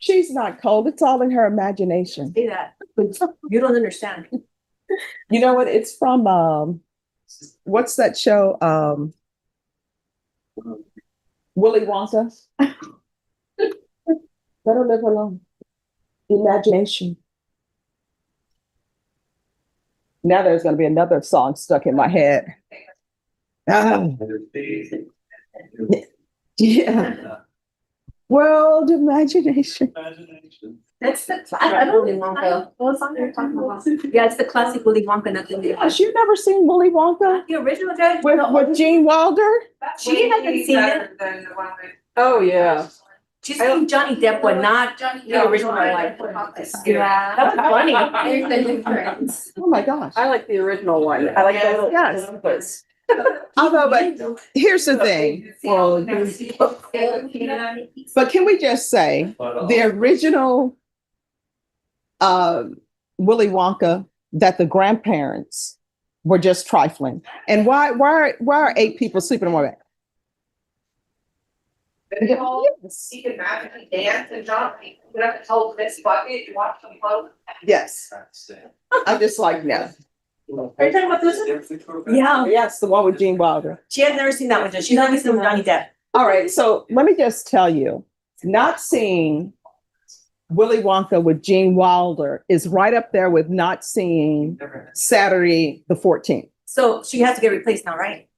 She's not cold. It's all in her imagination. Say that. You don't understand. You know what? It's from what's that show? Willy Wonka. Better live alone. Imagination. Now there's going to be another song stuck in my head. Ah. Yeah. World imagination. That's the classic Willy Wonka. What song are you talking about? Yeah, it's the classic Willy Wonka. Nothing new. Gosh, you've never seen Willy Wonka The original judge with Gene Wilder? She hasn't seen it. Oh yeah. She's seen Johnny Depp one, not the original one. Yeah, that was funny. There's the difference. Oh my gosh. I like the original one. I like the little Yes. Although, but here's the thing. Well, but can we just say the original Willy Wonka, that the grandparents were just trifling? And why are 8 people sleeping in one bed? Yes. He can magically dance and jump. You have to hold this bucket, you watch them float. Yes. I'm just like, no. Are you talking about this one? Yeah. Yes, the one with Gene Wilder. She has never seen that one. She's only seen Johnny Depp. All right, so let me just tell you, not seeing Willy Wonka with Gene Wilder is right up there with not seeing Saturday the 14th. So she has to get replaced now, right?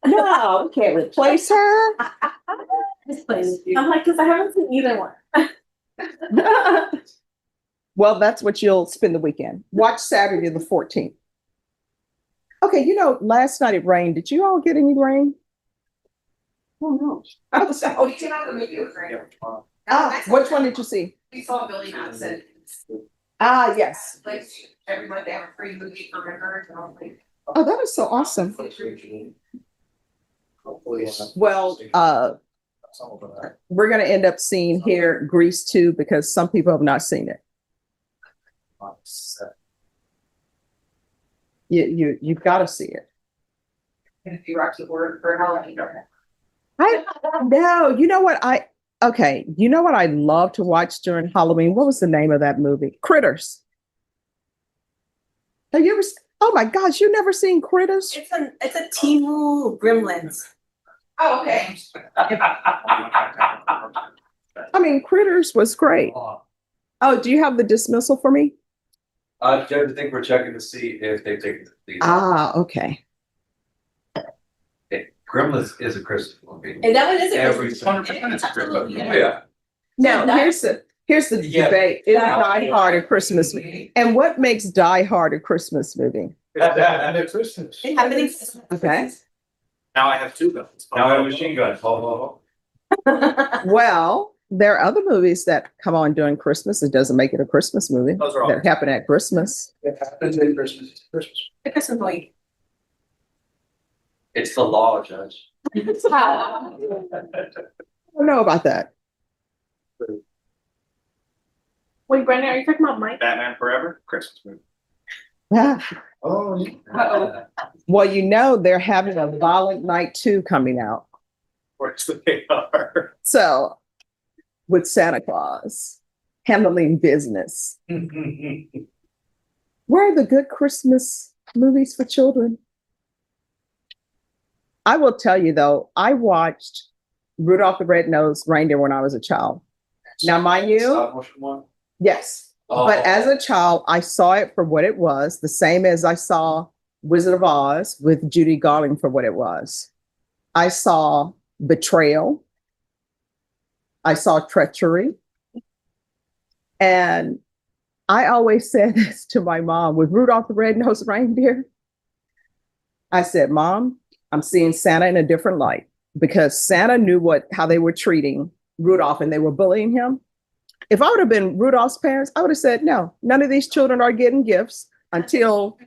No, we can't replace her. This place. I'm like, because I haven't seen either one. Well, that's what you'll spend the weekend. Watch Saturday the 14th. Okay, you know, last night it rained. Did you all get any rain? Oh, no. Oh, you came out of the movie with Ray. Which one did you see? We saw Billy Madison. Ah, yes. Like, every month they have a free movie for members. And I was like, Oh, that is so awesome. Well, we're going to end up seeing here Grease 2 because some people have not seen it. You've got to see it. and if you actually word for Halloween. No, you know what you know what I love to watch during Halloween? What was the name of that movie? Critters. Have you ever? Oh my gosh, you never seen Critters? It's a Timu Gremlins. Oh, okay. I mean, Critters was great. Oh, do you have the dismissal for me? Judge, I think we're checking to see if they've taken the. Ah, okay. Gremlins is a Christmas movie. And that one is a Every Christmas 100% it's a Christmas movie. Yeah. Oh, yeah. Now, Yeah. here's the Yeah. debate. Is Die Hard a Christmas movie? And what makes Die Hard a Christmas movie? And a Christmas. It happening. Okay. Now I have two guns. Now I have a machine gun. Well, there are other movies that come on during Christmas. It doesn't make it a Christmas movie. Those are all. That happen at Christmas. It happens at Christmas. It's Christmas. The Christmas movie. It's the law, Judge. I don't know about that. Wait, Brandon, are you talking about Mike? Batman Forever, Christmas movie. Oh. Well, you know, they're having a Violent Night 2 coming out. Of course they are. So, with Santa Claus handling business. Where are the good Christmas movies for children? I will tell you though, I watched Rudolph the Red-Nosed Reindeer when I was a child. Now, mind you, Stop motion one? yes, but as a child, I saw it for what it was, the same as I saw Wizard of Oz with Judy Garland for what it was. I saw betrayal. I saw treachery. And I always said this to my mom with Rudolph the Red-Nosed Reindeer. I said, Mom, I'm seeing Santa in a different light because Santa knew how they were treating Rudolph and they were bullying him. If I would have been Rudolph's parents, I would have said, no, none of these children are getting gifts until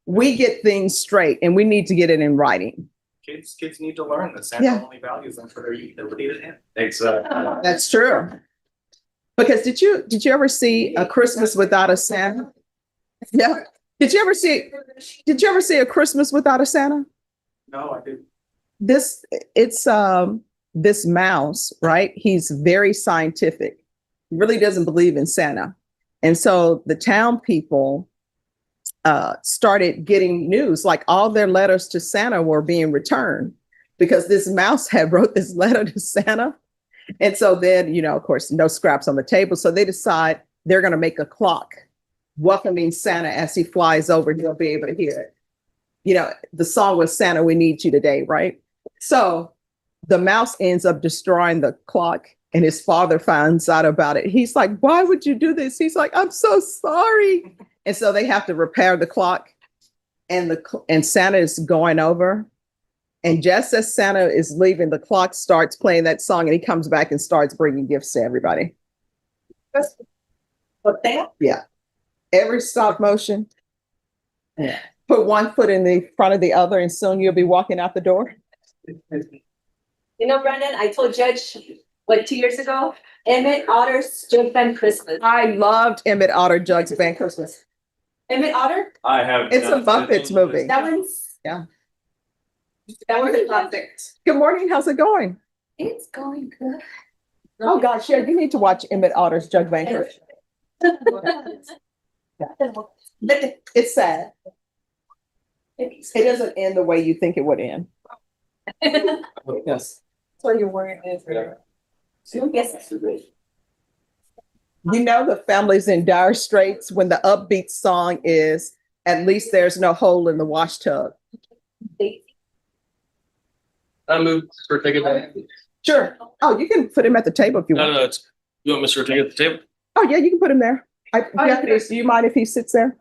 we get things straight, and we need to get it in writing. Kids need to learn that Santa only values them for their ability to handle. Exactly. That's true. Because did you ever see A Christmas Without a Santa? Yeah. Did you ever see A Christmas Without a Santa? No, I didn't. This mouse, right? He's very scientific. really doesn't believe in Santa. And so the town people started getting news, like all their letters to Santa were being returned because this mouse had wrote this letter to Santa. And so then, of course, no scraps on the table. So they decide they're going to make a clock welcoming Santa as he flies over. He'll be able to hear it. The song was Santa, We Need You Today, right? So the mouse ends up destroying the clock and his father finds out about it. He's like, why would you do this? He's like, I'm so sorry. And so they have to repair the clock and Santa is going over. And just as Santa is leaving, the clock starts playing that song and he comes back and starts bringing gifts to everybody. But that? Yeah. Every stop motion. Yeah. Put one foot in the front of the other and soon you'll be walking out the door. Brendan, I told Judge, 2 years ago, Emmett Otter's Jug Band Christmas. I loved Emmett Otter Jug's Band Christmas. Emmett Otter? I have. It's a Muppets movie. That one's. Yeah. That was a classic. Good morning. How's it going? It's going good. Oh gosh, yeah, you need to watch Emmett Otter's Jug Band Christmas. It's sad. It doesn't end the way you think it would end. Yes. So you're worried is. Yes. The family's in dire straits when the upbeat song is At Least There's No Hole in the Wash Tub. I move Mr. Ortega. Sure. Oh, you can put him at the table if you want. No, you want Mr. Ortega at the table? Oh, yeah, you can put him there. Deputies, do you mind if he sits there?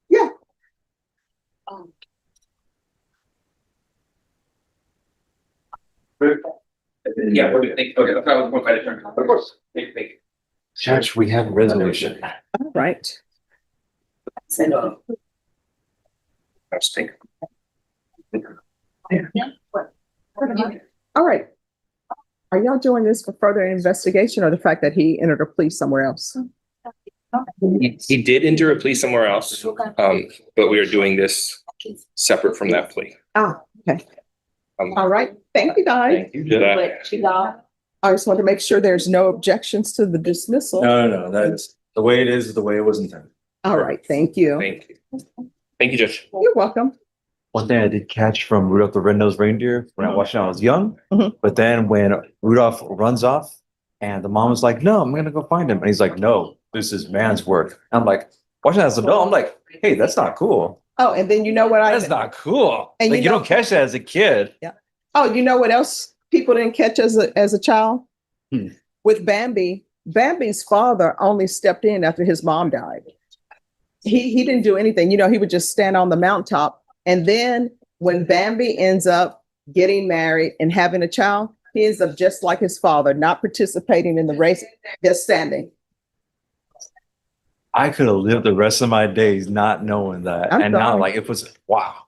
Yeah. Yeah, we're good. Thank you. Okay, I'll try to turn. Of course. Thank you. Judge, we have a resolution. All right. All right. Are y'all doing this for further investigation or the fact that he entered a plea somewhere else? He did enter a plea somewhere else, but we are doing this separate from that plea. Ah, okay. All right. Thank you, guys. Thank you. Did I? I just want to make sure there's no objections to the dismissal. No, that's the way it is, the way it was intended. All right. Thank you. Thank you. Thank you, Judge. You're welcome. One thing I did catch from Rudolph the Red-Nosed Reindeer when I watched it when I was young, Mhm. but then when Rudolph runs off and the mom was like, no, I'm going to go find him. And he's like, no, this is man's work. And I'm like, watching that as an adult, I'm like, hey, that's not cool. Oh, and then you know what That's not cool. And Like, you you know- don't catch that as a kid. Oh, you know what else people didn't catch as a child? With Bambi, Bambi's father only stepped in after his mom died. He didn't do anything. He would just stand on the mountaintop. And then when Bambi ends up getting married and having a child, he ends up just like his father, not participating in the race, just standing. I could have lived the rest of my days not knowing that. I'm and now, sorry. like, it was, wow.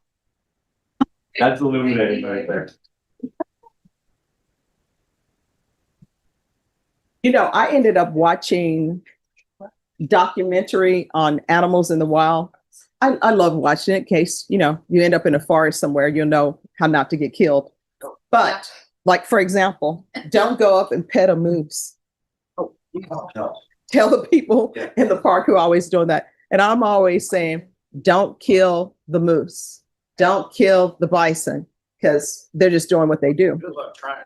That's illuminating right there. I ended up watching documentary on animals in the wild. I love watching it in case, you end up in a forest somewhere, you'll know how not to get killed. But like, for example, don't go up and pet a moose. No. Tell the people in the park who are always doing that. And I'm always saying, don't kill the moose. Don't kill the bison because they're just doing what they do. Good luck trying.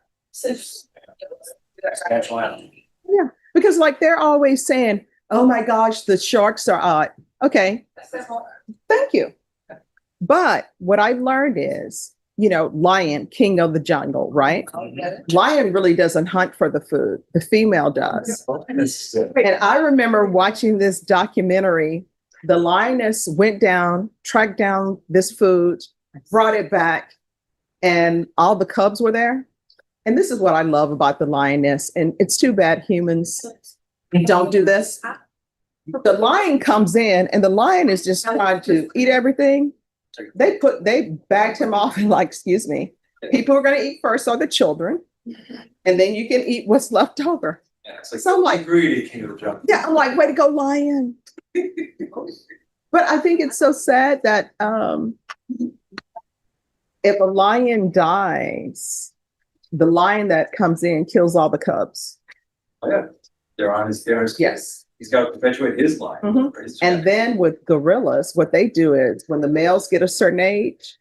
Yeah, because like they're always saying, oh my gosh, the sharks are odd. Okay, thank you. But what I learned is, lion, king of the jungle, right? Lion really doesn't hunt for the food. The female does. And I remember watching this documentary. The lioness went down, tracked down this food, brought it back, and all the cubs were there. And this is what I love about the lioness. And it's too bad humans don't do this. The lion comes in and the lion is just trying to eat everything. They bagged him off and like, excuse me, people who are going to eat first are the children. And then you can eat what's left over. Yeah, it's like So I'm like, greedy king of the jungle. yeah, I'm like, way to go, lion. But I think it's so sad that if a lion dies, the lion that comes in kills all the cubs. Yeah. They're on his stairs. Yes. He's got to perpetuate his line. Mhm. for his And then with gorillas, what they do is when the males get a certain age,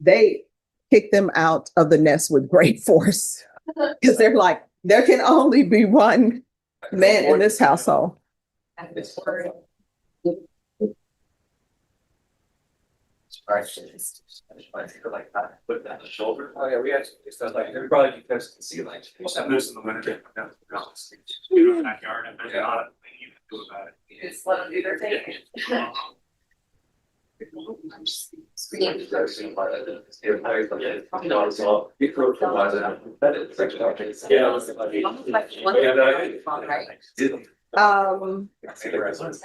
they kick them out of the nest with great force. Because they're like, there can only be one man in this household. Like that, put that on the shoulder. Oh, yeah, we had, it's not like, every probably because the ceiling. There's in the winter. You know, backyard and there's not a thing you can do about it. Just let them do their thing.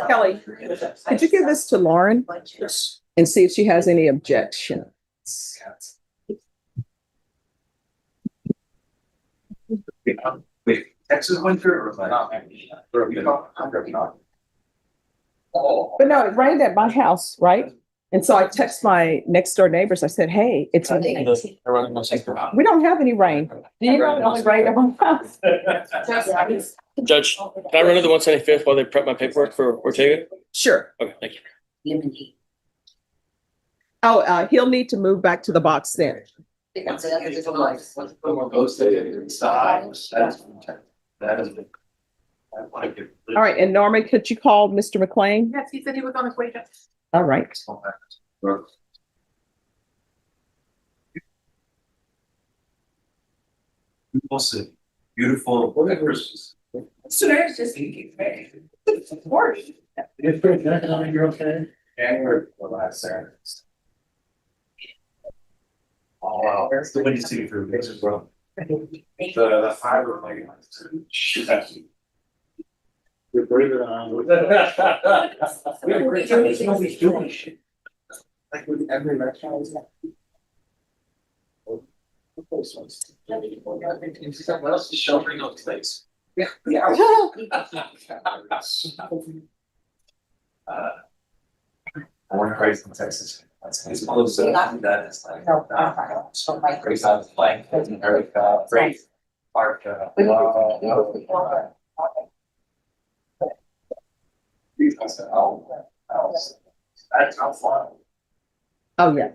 Kelly, could you give this to Lauren and see if she has any objections? Wait, Texas winter or like? But no, it rained at my house, right? And so I text my next door neighbors. I said, hey, it's raining. We don't have any rain. Do you know it only rained at my house? Judge, can I run to the 175th while they prep my paperwork for Ortega? Sure. Okay, thank you. Oh, he'll need to move back to the box then. That is. All right. And Norman, could you call Mr. McLean? Yes, he said he was on his way. All right. Beautiful city, beautiful Christmas. Today's just eating. Of course. You're okay? January, the last Saturday. Oh, wow. That's the windy city for me as well. The fiber thing. We're bringing it on. There's nobody doing shit. Like with every restaurant. Someone else is sheltering those things. Yeah. I want to raise in Texas. It's close. That is like. Great size flank, great park. That's how fun. Oh, yeah.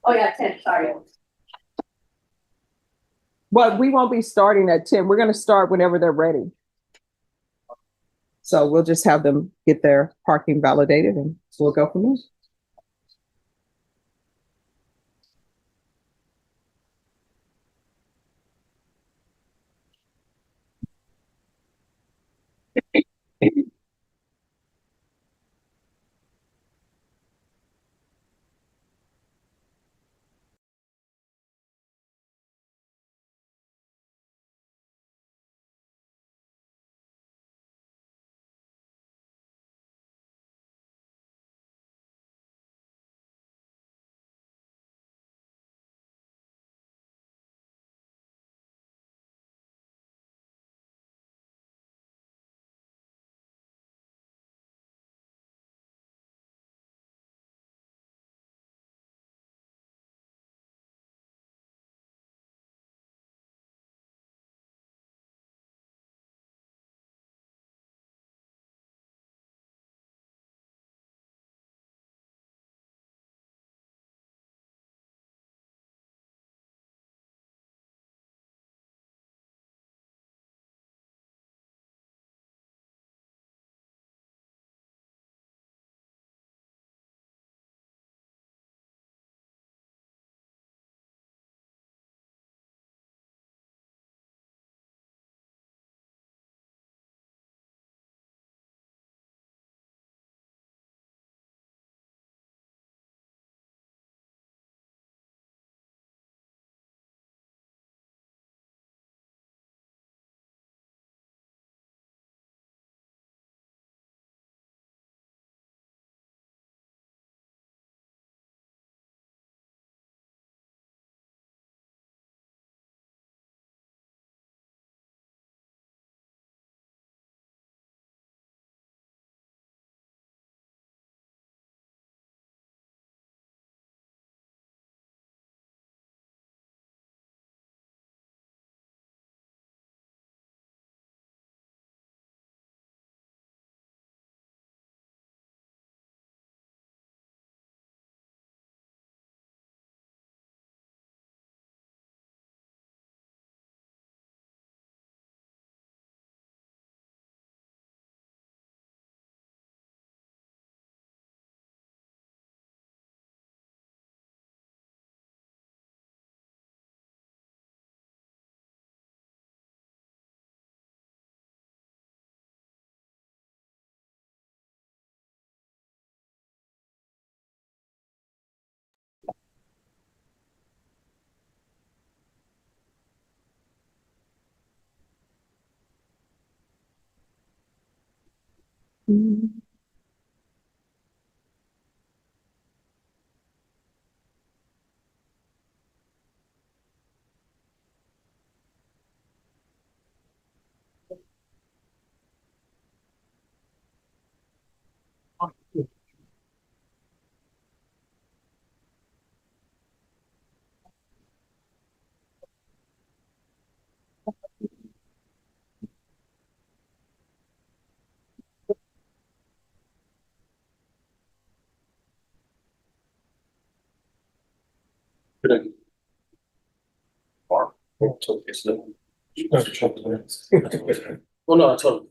Oh, yeah, 10, sorry. But we won't be starting at 10. We're going to start whenever they're ready. So we'll just have them get their parking validated and we'll go from there. Well, no, I told him.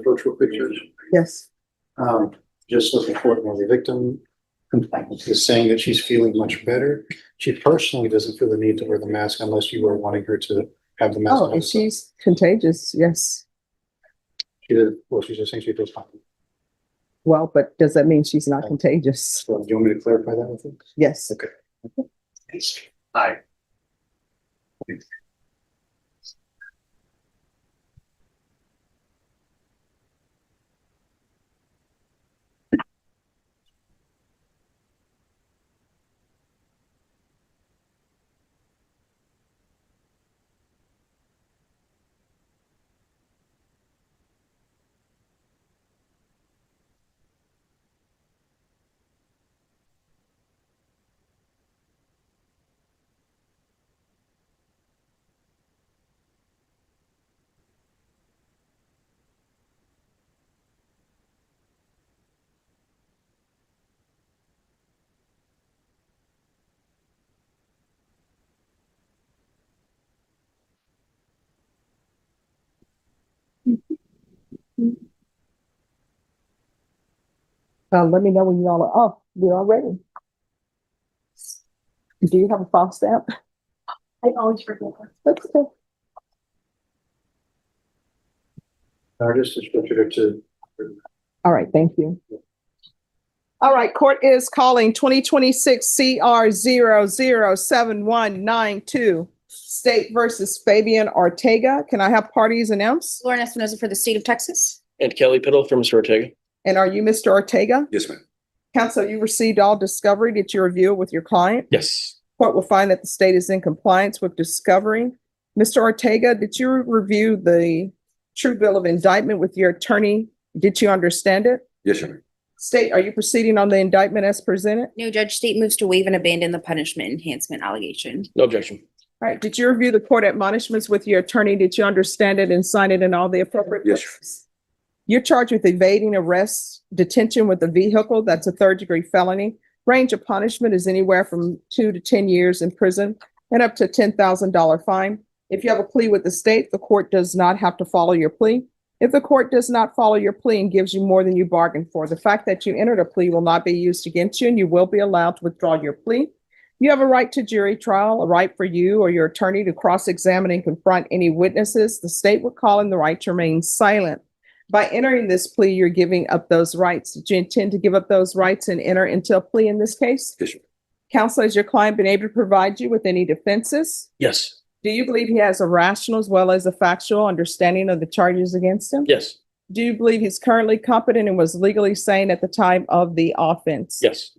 Virtual pictures. Yes. Just looking forward when the victim is saying that she's feeling much better. She personally doesn't feel the need to wear the mask unless you were wanting her to have the mask. Oh, if she's contagious, yes. She did, well, she's just saying she feels fine. Well, but does that mean she's not contagious? So do you want me to clarify that with you? Yes. Okay. Hi. Let me know when you all are, oh, we're all ready. Do you have a file stamp? I always forget. That's okay. Artist distributor to. All right, thank you. All right, court is calling 2026 CR 007192, State versus Fabian Ortega. Can I have parties announced? Lauren Espinoza for the state of Texas. And Kelly Piddle from Mr. Ortega. And are you Mr. Ortega? Yes, ma'am. Counsel, you received all discovery. Did you review it with your client? Yes. Court will find that the state is in compliance with discovery. Mr. Ortega, did you review the true bill of indictment with your attorney? Did you understand it? Yes, ma'am. State, are you proceeding on the indictment as presented? No, Judge, state moves to waive and abandon the punishment enhancement allegation. No objection. All right, did you review the court admonishments with your attorney? Did you understand it and sign it in all the appropriate Yes, places? You're charged with evading arrest, detention with a vehicle. That's a third-degree felony. Range of punishment is anywhere from 2 to 10 years in prison and up to a $10,000 fine. If you have a plea with the state, the court does not have to follow your plea. If the court does not follow your plea and gives you more than you bargained for, the fact that you entered a plea will not be used against you, and you will be allowed to withdraw your plea. You have a right to jury trial, a right for you or your attorney to cross-examine and confront any witnesses. The state would call in the right to remain silent. By entering this plea, you're giving up those rights. Did you intend to give up those rights and enter into a plea in this case? Yes, ma'am. Counsel, has your client been able to provide you with any defenses? Yes. Do you believe he has a rational as well as a factual understanding of the charges against him? Yes. Do you believe he's currently competent and was legally sane at the time of the offense? Yes.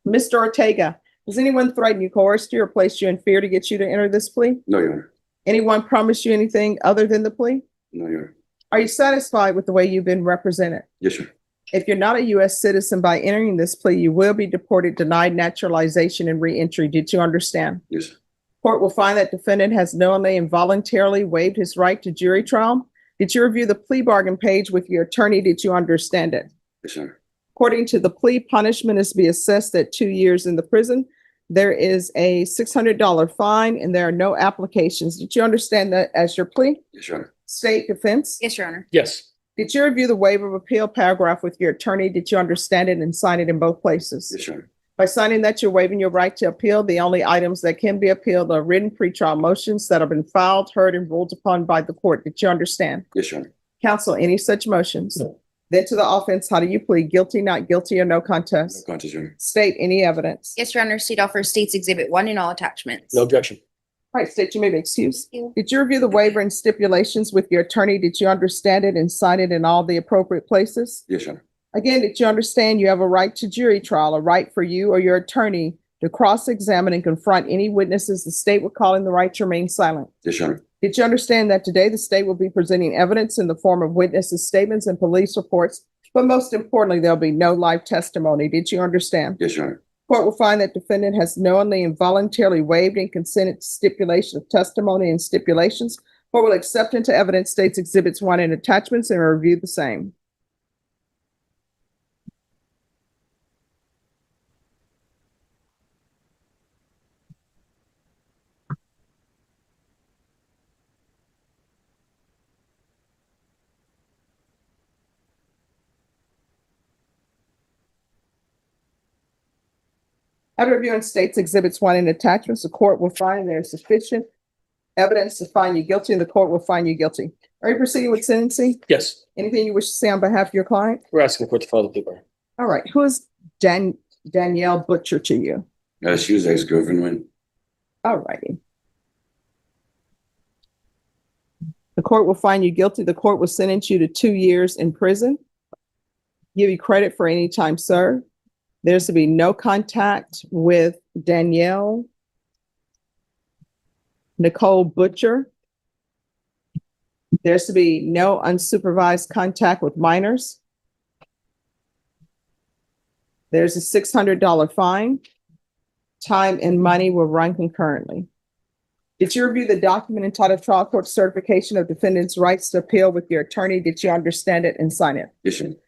Mr. Ortega, has anyone threatened you, coerced you, or placed you in fear to get you to enter this plea? No, Your Honor. Anyone promised you anything other than the plea? No, Your Honor. Are you satisfied with the way you've been represented? Yes, sir. If you're not a U.S. citizen by entering this plea, you will be deported, denied naturalization, and reentry. Did you understand? Yes, sir. Court will find that defendant has knowingly and voluntarily waived his right to jury trial. Did you review the plea bargain page with your attorney? Did you understand it? Yes, sir. According to the plea, punishment is to be assessed at 2 years in the prison. There is a $600 fine and there are no applications. Did you understand that as your plea? Yes, Your Honor. State defense? Yes, Your Honor. Yes. Did you review the waiver of appeal paragraph with your attorney? Did you understand it and sign it in both places? Yes, Your Honor. By signing that, you're waiving your right to appeal. The only items that can be appealed are written pretrial motions that have been filed, heard, and ruled upon by the court. Did you understand? Yes, Your Honor. Counsel, any such motions? No. Then to the offense, how do you plead? Guilty, not guilty, or no No contest? contest, Your Honor. State any evidence. Yes, Your Honor. State offers State's Exhibit 1 and all attachments. No objection. All right, state, you may be excused. Thank you. Did you review the waiver and stipulations with your attorney? Did you understand it and sign it in all the appropriate places? Yes, Your Honor. Again, did you understand you have a right to jury trial, a right for you or your attorney to cross-examine and confront any witnesses the state would call in the right to remain silent? Yes, Your Honor. Did you understand that today the state will be presenting evidence in the form of witnesses' statements and police reports, but most importantly, there'll be no live testimony? Did you understand? Yes, Your Honor. Court will find that defendant has knowingly and voluntarily waived and consented to stipulation of testimony and stipulations, or will accept into evidence states exhibits 1 and attachments and review the same. After reviewing states exhibits 1 and attachments, the court will find there is sufficient evidence to find you guilty, and the court will find you guilty. Are you proceeding with sentencing? Yes. Anything you wish to say on behalf of your client? We're asking the court to follow the plea bargain. All right. Who is Danielle Butcher to you? She was ex-girlfriend when. All righty. The court will find you guilty. The court will sentence you to 2 years in prison. Give you credit for any time served. There's to be no contact with Danielle Nicole Butcher. There's to be no unsupervised contact with minors. There's a $600 fine. Time and money will run concurrently. Did you review the document entitled Trial Court Certification of Defendant's Rights to Appeal with your attorney? Did you understand it and sign it? Yes, Your Honor.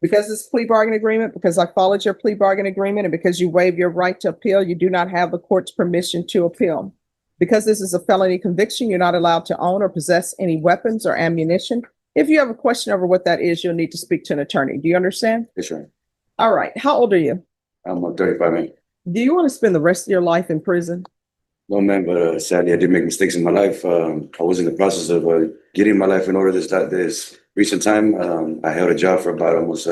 Because it's a plea bargain agreement, because I followed your plea bargain agreement, and because you waive your right to appeal, you do not have the court's permission to appeal. Because this is a felony conviction, you're not allowed to own or possess any weapons or ammunition. If you have a question over what that is, you'll need to speak to an attorney. Do you understand? Yes, sir. All right. How old are you? I'm 35, man. Do you want to spend the rest of your life in prison? No, man, but sadly, I did make mistakes in my life. I was in the process of getting my life in order this recent time. I held a job for about almost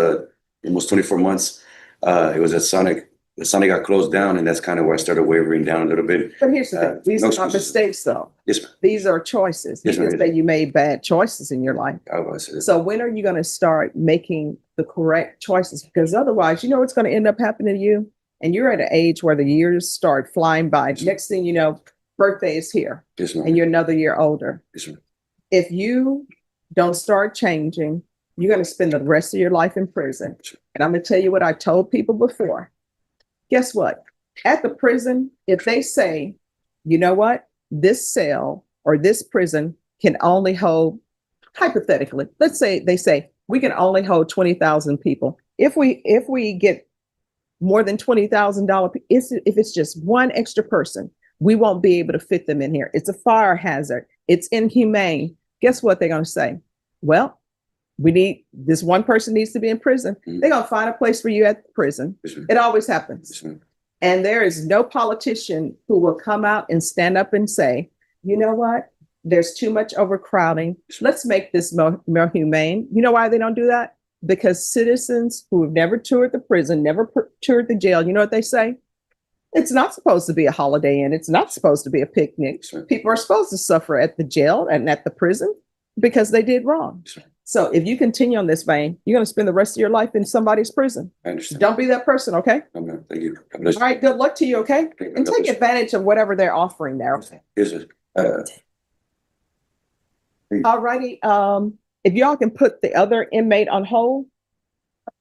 24 months. It was at Sonic. The Sonic got closed down, and that's kind of where I started wavering down a little bit. But here's the thing. These no are not excuses. mistakes, though. Yes, ma'am. These are choices. Yes, You ma'am. can say you made bad choices in your life. I was. So when are you going to start making the correct choices? Because otherwise, you know what's going to end up happening to you? And you're at an age where the years start flying by. Next thing you know, birthday is here Yes, ma'am. and you're another year older. Yes, ma'am. If you don't start changing, you're going to spend the rest of your life in prison. And I'm going to tell you what I told people before. Guess what? At the prison, if they say, you know what, this cell or this prison can only hold, hypothetically, let's say they say we can only hold 20,000 people. If we get more than $20,000, if it's just one extra person, we won't be able to fit them in here. It's a fire hazard. It's inhumane. Guess what they're going to say? Well, this one person needs to be in prison. They're going to find a place for you at the prison. It always happens. And there is no politician who will come out and stand up and say, you know what? There's too much overcrowding. Let's make this more humane. You know why they don't do that? Because citizens who have never toured the prison, never toured the jail, you know what they say? It's not supposed to be a Holiday Inn. It's not supposed to be a picnic. People are supposed to suffer at the jail and at the prison because they did wrong. So if you continue on this vein, you're going to spend the rest of your life in somebody's prison. I understand. Don't be that person, okay? Okay, thank you. God All bless you. right, good luck to you, okay? Okay, And God take bless you. advantage of whatever they're offering there. Yes, sir. All righty. If y'all can put the other inmate on hold.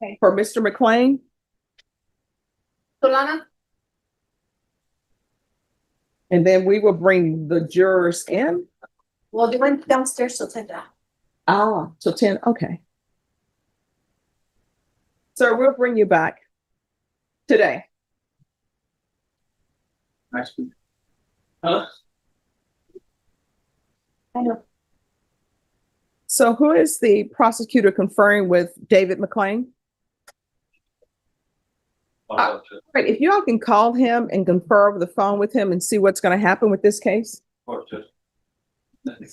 Okay. For Mr. McLean. Solana? And then we will bring the jurors in. Well, they went downstairs till 10. Till 10, okay. So we'll bring you back today. Next week. Huh? I know. So who is the prosecutor conferring with David McLean? Right, if y'all can call him and confer over the phone with him and see what's going to happen with this case. Of course, Judge.